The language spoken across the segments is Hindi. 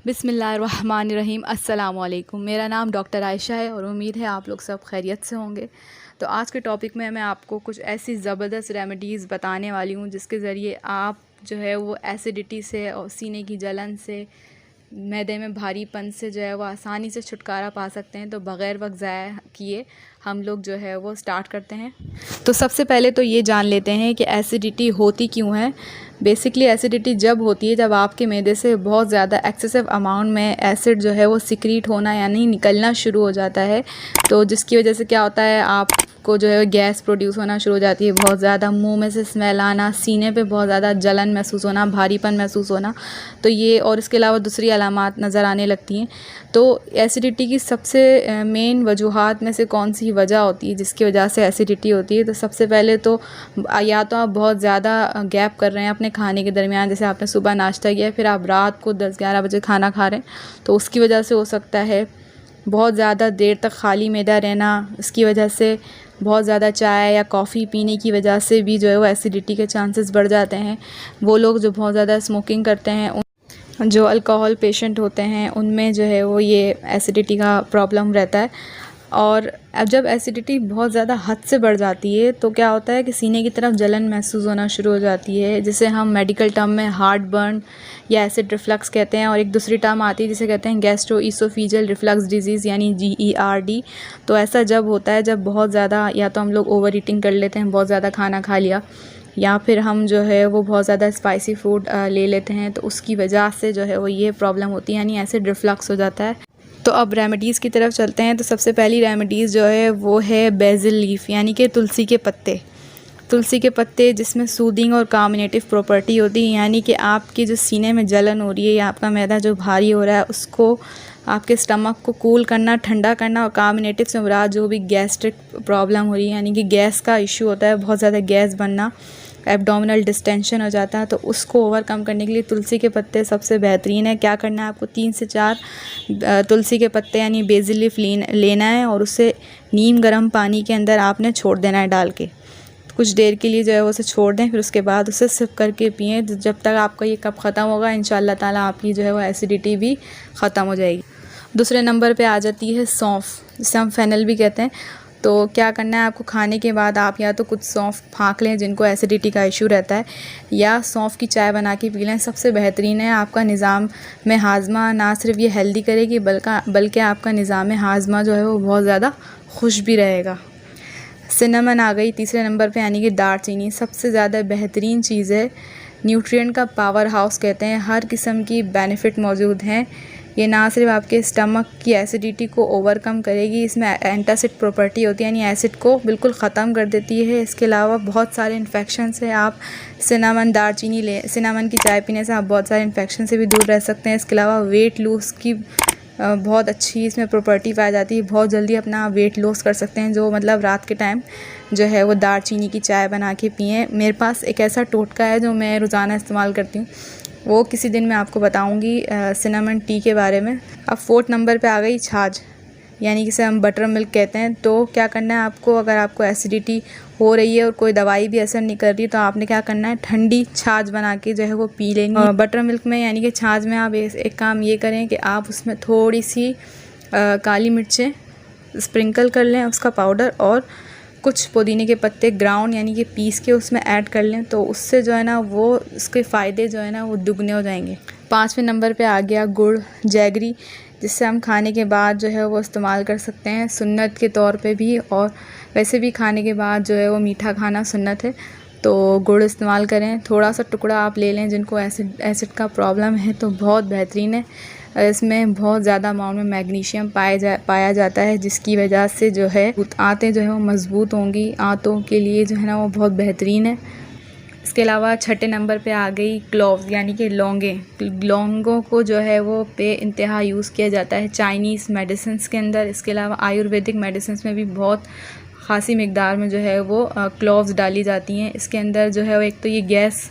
बिस्मिल्लाहिर्रहमानिर्रहीम। अस्सलाम वालेकुम। मेरा नाम डॉक्टर आयशा है और उम्मीद है आप लोग सब खैरियत से होंगे। तो आज के टॉपिक में मैं आपको कुछ ऐसी ज़बरदस्त रेमेडीज़ बताने वाली हूँ जिसके ज़रिए आप जो है वो एसिडिटी से और सीने की जलन से, मैदे में भारीपन से जो है वो आसानी से छुटकारा पा सकते हैं। तो बग़ैर वक्त ज़ाया किए हम लोग जो है वो स्टार्ट करते हैं। तो सबसे पहले तो ये जान लेते हैं कि एसिडिटी होती क्यों है। बेसिकली एसिडिटी जब होती है जब आपके मैदे से बहुत ज़्यादा एक्सेसिव अमाउंट में एसिड जो है वो सिक्रीट होना यानी निकलना शुरू हो जाता है। तो जिसकी वजह से क्या होता है, आपको जो है गैस प्रोड्यूस होना शुरू हो जाती है, बहुत ज़्यादा मुंह में से स्मेल आना, सीने पे बहुत ज़्यादा जलन महसूस होना, भारीपन महसूस होना। तो ये और इसके अलावा दूसरी अलामात नज़र आने लगती हैं। तो एसिडिटी की सबसे मेन वजूहात में से कौन सी वजह होती है जिसकी वजह से एसिडिटी होती है। तो सबसे पहले तो या तो आप बहुत ज़्यादा गैप कर रहे हैं अपने खाने के दरमियान, जैसे आपने सुबह नाश्ता किया फिर आप रात को 10-11 बजे खाना खा रहे हैं, तो उसकी वजह से हो सकता है। बहुत ज़्यादा देर तक खाली मैदा रहना, इसकी वजह से बहुत ज़्यादा चाय या कॉफ़ी पीने की वजह से भी जो है वो एसिडिटी के चांसेस बढ़ जाते हैं। वो लोग जो बहुत ज़्यादा स्मोकिंग करते हैं, जो अल्कोहल पेशेंट होते हैं, उनमें जो है वो ये एसिडिटी का प्रॉब्लम रहता है। और अब जब एसिडिटी बहुत ज़्यादा हद से बढ़ जाती है तो क्या होता है कि सीने की तरफ जलन महसूस होना शुरू हो जाती है, जिसे हम मेडिकल टर्म में हार्ट बर्न या एसिड रिफ्लक्स कहते हैं। और एक दूसरी टर्म आती है जिसे कहते हैं गैस्ट्रोइसोफेजियल रिफ्लक्स डिजीज़ यानी GERD। तो ऐसा जब होता है जब बहुत ज़्यादा या तो हम लोग ओवर ईटिंग कर लेते हैं, बहुत ज़्यादा खाना खा लिया, या फिर हम जो है वो बहुत ज़्यादा स्पाइसी फूड ले लेते हैं, तो उसकी वजह से जो है वो ये प्रॉब्लम होती है यानी एसिड रिफ्लक्स हो जाता है। तो अब रेमेडीज़ की तरफ चलते हैं। तो सबसे पहली रेमेडीज़ जो है वो है बेसिल लीफ यानी कि तुलसी के पत्ते। तुलसी के पत्ते जिसमें सूदिंग और कार्मिनेटिव प्रॉपर्टी होती है, यानी कि आपकी जो सीने में जलन हो रही है या आपका मैदा जो भारी हो रहा है उसको, आपके स्टमक को कूल करना, ठंडा करना। और कार्मिनेटिव से मुराद जो भी गैस्ट्रिक प्रॉब्लम हो रही है यानी कि गैस का इशू होता है, बहुत ज़्यादा गैस बनना, एब्डोमिनल डिस्टेंशन हो जाता है, तो उसको ओवरकम करने के लिए तुलसी के पत्ते सबसे बेहतरीन है। क्या करना है आपको, 3 से 4 तुलसी के पत्ते यानी बेसिल लीफ लेना है और उसे नीम गर्म पानी के अंदर आपने छोड़ देना है डाल के। कुछ देर के लिए जो है वो उसे छोड़ दें, फिर उसके बाद उसे सिप करके पिएँ। जब तक आपका ये कप ख़त्म होगा इंशाअल्लाह ताला आपकी जो है वो एसिडिटी भी ख़त्म हो जाएगी। दूसरे नंबर पे आ जाती है सौंफ, जिसे हम फेनल भी कहते हैं। तो क्या करना है आपको, खाने के बाद आप या तो कुछ सौंफ फाँक लें जिनको एसिडिटी का इशू रहता है, या सौंफ की चाय बना के पी लें। सबसे बेहतरीन है, आपका निज़ाम में हाजमा ना सिर्फ ये हेल्दी करेगी बल्कि आपका निज़ाम हाजमा जो है वो बहुत ज़्यादा खुश भी रहेगा। सिनेमन आ गई तीसरे नंबर पे यानी कि दालचीनी। सबसे ज़्यादा बेहतरीन चीज़ है, न्यूट्रिएंट का पावर हाउस कहते हैं, हर किस्म की बेनिफिट मौजूद हैं। ये ना सिर्फ आपके स्टमक की एसिडिटी को ओवरकम करेगी, इसमें एंटासिड प्रॉपर्टी होती है यानी एसिड को बिल्कुल ख़त्म कर देती है। इसके अलावा बहुत सारे इन्फेक्शन से आप सिनेमन सिनेमन की चाय पीने से आप बहुत सारे इन्फेक्शन से भी दूर रह सकते हैं। इसके अलावा वेट लूज़ की बहुत अच्छी इसमें प्रॉपर्टी पाई जाती है, बहुत जल्दी अपना वेट लॉस कर सकते हैं। जो मतलब रात के टाइम जो है वो दालचीनी की चाय बना के पिएँ। मेरे पास एक ऐसा टोटका है जो मैं रोज़ाना इस्तेमाल करती हूँ, वो किसी दिन मैं आपको बताऊंगी सिनेमन टी के बारे में। अब 4th नंबर पे आ गई छाछ, यानी जिसे हम बटर मिल्क कहते हैं। तो क्या करना है आपको, अगर आपको एसिडिटी हो रही है और कोई दवाई भी असर नहीं कर रही तो आपने क्या करना है, ठंडी छाछ बना के जो है वो पी लेंगे। बटर मिल्क में यानी कि छाछ में आप एक काम ये करें कि आप उसमें थोड़ी सी काली मिर्चें स्प्रिंकल कर लें, उसका पाउडर, और कुछ पुदीने के पत्ते ग्राउंड यानी कि पीस के उसमें ऐड कर लें, तो उससे जो है ना वो उसके फ़ायदे जो है ना वो दुगने हो जाएंगे। 5वें नंबर पे आ गया गुड़, जैगरी, जिससे हम खाने के बाद जो है वो इस्तेमाल कर सकते हैं सुन्नत के तौर पे भी, और वैसे भी खाने के बाद जो है वो मीठा खाना सुन्नत है। तो गुड़ इस्तेमाल करें, थोड़ा सा टुकड़ा आप ले लें। जिनको एसिड का प्रॉब्लम है तो बहुत बेहतरीन है, इसमें बहुत ज़्यादा अमाउंट में मैग्नीशियम पाया जाता है, जिसकी वजह से जो है आंतें जो है वो मज़बूत होंगी, आंतों के लिए जो है ना वो बहुत बेहतरीन है। इसके अलावा 6ठे नंबर पे आ गई क्लोव्स यानी कि लौंगे। लौंगों को जो है वो इंतहा यूज़ किया जाता है चाइनीज़ मेडिसिन्स के अंदर। इसके अलावा आयुर्वेदिक मेडिसिन्स में भी बहुत ख़ासी मिकदार में जो है वो क्लोव्स डाली जाती हैं। इसके अंदर जो है वो एक तो ये गैस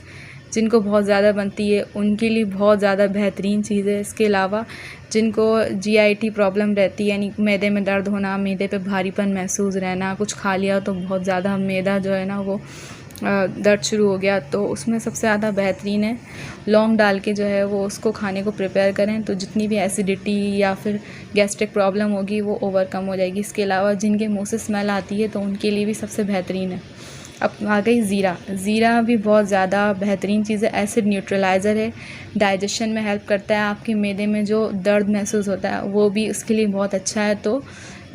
जिनको बहुत ज़्यादा बनती है उनके लिए बहुत ज़्यादा बेहतरीन चीज़ है। इसके अलावा जिनको GIT प्रॉब्लम रहती है यानी मैदे में दर्द होना, मैदे पे भारीपन महसूस रहना, कुछ खा लिया तो बहुत ज़्यादा मैदा जो है ना वो दर्द शुरू हो गया, तो उसमें सबसे ज़्यादा बेहतरीन है लौंग डाल के जो है वो उसको खाने को प्रिपेयर करें, तो जितनी भी एसिडिटी या फिर गैस्ट्रिक प्रॉब्लम होगी वो ओवरकम हो जाएगी। इसके अलावा जिनके मुंह से स्मेल आती है तो उनके लिए भी सबसे बेहतरीन है। अब आ गई ज़ीरा। ज़ीरा भी बहुत ज़्यादा बेहतरीन चीज़ है, एसिड न्यूट्रलाइज़र है, डाइजेशन में हेल्प करता है, आपके मैदे में जो दर्द महसूस होता है वो भी उसके लिए बहुत अच्छा है। तो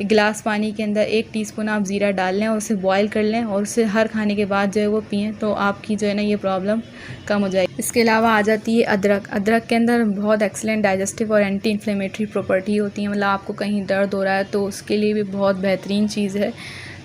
एक गिलास पानी के अंदर 1 टीस्पून आप ज़ीरा डाल लें और उसे बॉईल कर लें और उसे हर खाने के बाद जो है वो पिएँ, तो आपकी जो है ना ये प्रॉब्लम कम हो जाएगी। इसके अलावा आ जाती है अदरक। अदरक के अंदर बहुत एक्सीलेंट डाइजेस्टिव और एंटी इन्फ्लेमेटरी प्रॉपर्टी होती है, मतलब आपको कहीं दर्द हो रहा है तो उसके लिए भी बहुत बेहतरीन चीज़ है।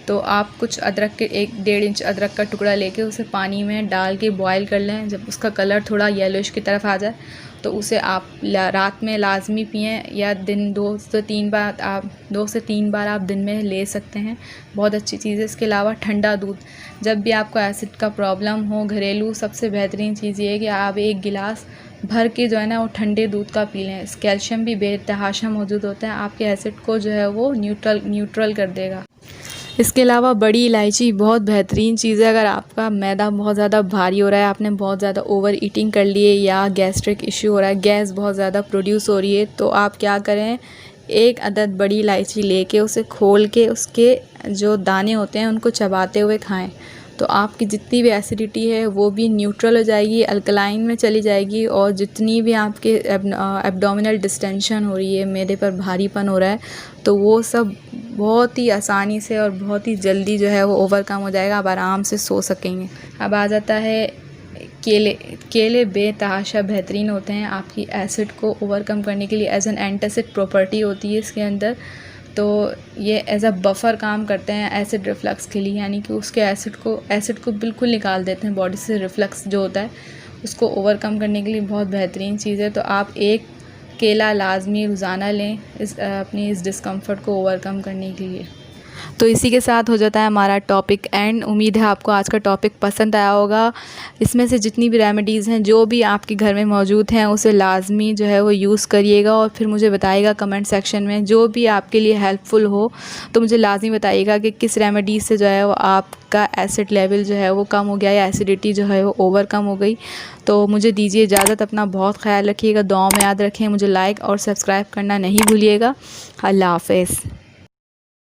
तो आप कुछ अदरक के 1-1.5 इंच अदरक का टुकड़ा लेके उसे पानी में डाल के बॉईल कर लें। जब उसका कलर थोड़ा येलोइश की तरफ आ जाए तो उसे आप रात में लाजमी पिएँ, या दिन 2 से 3 बार आप दिन में ले सकते हैं, बहुत अच्छी चीज़ है। इसके अलावा ठंडा दूध, जब भी आपको एसिड का प्रॉब्लम हो घरेलू, सबसे बेहतरीन चीज़ ये है कि आप 1 गिलास भर के जो है ना वो ठंडे दूध का पी लें। कैल्शियम भी बेतहाशा मौजूद होता है, आपके एसिड को जो है वो न्यूट्रल कर देगा। इसके अलावा बड़ी इलायची बहुत बेहतरीन चीज़ है। अगर आपका मैदा बहुत ज़्यादा भारी हो रहा है, आपने बहुत ज़्यादा ओवर ईटिंग कर लिए या गैस्ट्रिक इश्यू हो रहा है, गैस बहुत ज़्यादा प्रोड्यूस हो रही है, तो आप क्या करें, 1 अदद बड़ी इलायची लेके उसे खोल के उसके जो दाने होते हैं उनको चबाते हुए खाएं, तो आपकी जितनी भी एसिडिटी है वो भी न्यूट्रल हो जाएगी, अल्कलाइन में चली जाएगी, और जितनी भी आपके एब्डोमिनल डिस्टेंशन हो रही है, मैदे पर भारीपन हो रहा है, तो वो सब बहुत ही आसानी से और बहुत ही जल्दी जो है वो ओवरकम हो जाएगा, आप आराम से सो सकेंगे। अब आ जाता है केले बेतहाशा बेहतरीन होते हैं आपकी एसिड को ओवरकम करने के लिए। एज एन एंटासिड प्रॉपर्टी होती है इसके अंदर, तो ये एज अ बफ़र काम करते हैं एसिड रिफ्लक्स के लिए, यानी कि उसके एसिड को बिल्कुल निकाल देते हैं बॉडी से। रिफ्लक्स जो होता है उसको ओवरकम करने के लिए बहुत बेहतरीन चीज़ है। तो आप 1 केला लाजमी रोज़ाना लें अपनी इस डिस्कम्फ़र्ट को ओवरकम करने के लिए। तो इसी के साथ हो जाता है हमारा टॉपिक एंड। उम्मीद है आपको आज का टॉपिक पसंद आया होगा। इसमें से जितनी भी रेमेडीज़ हैं जो भी आपके घर में मौजूद हैं उसे लाजमी जो है वो यूज़ करिएगा, और फिर मुझे बताइएगा कमेंट सेक्शन में, जो भी आपके लिए हेल्पफुल हो तो मुझे लाजमी बताइएगा कि किस रेमेडीज़ से जो है वो आपका एसिड लेवल जो है वो कम हो गया या एसिडिटी जो है वो ओवरकम हो गई। तो मुझे दीजिए इजाज़त, अपना बहुत ख्याल रखिएगा, दुआओं में याद रखें, मुझे लाइक और सब्सक्राइब करना नहीं भूलिएगा। अल्लाह हाफ़िज़।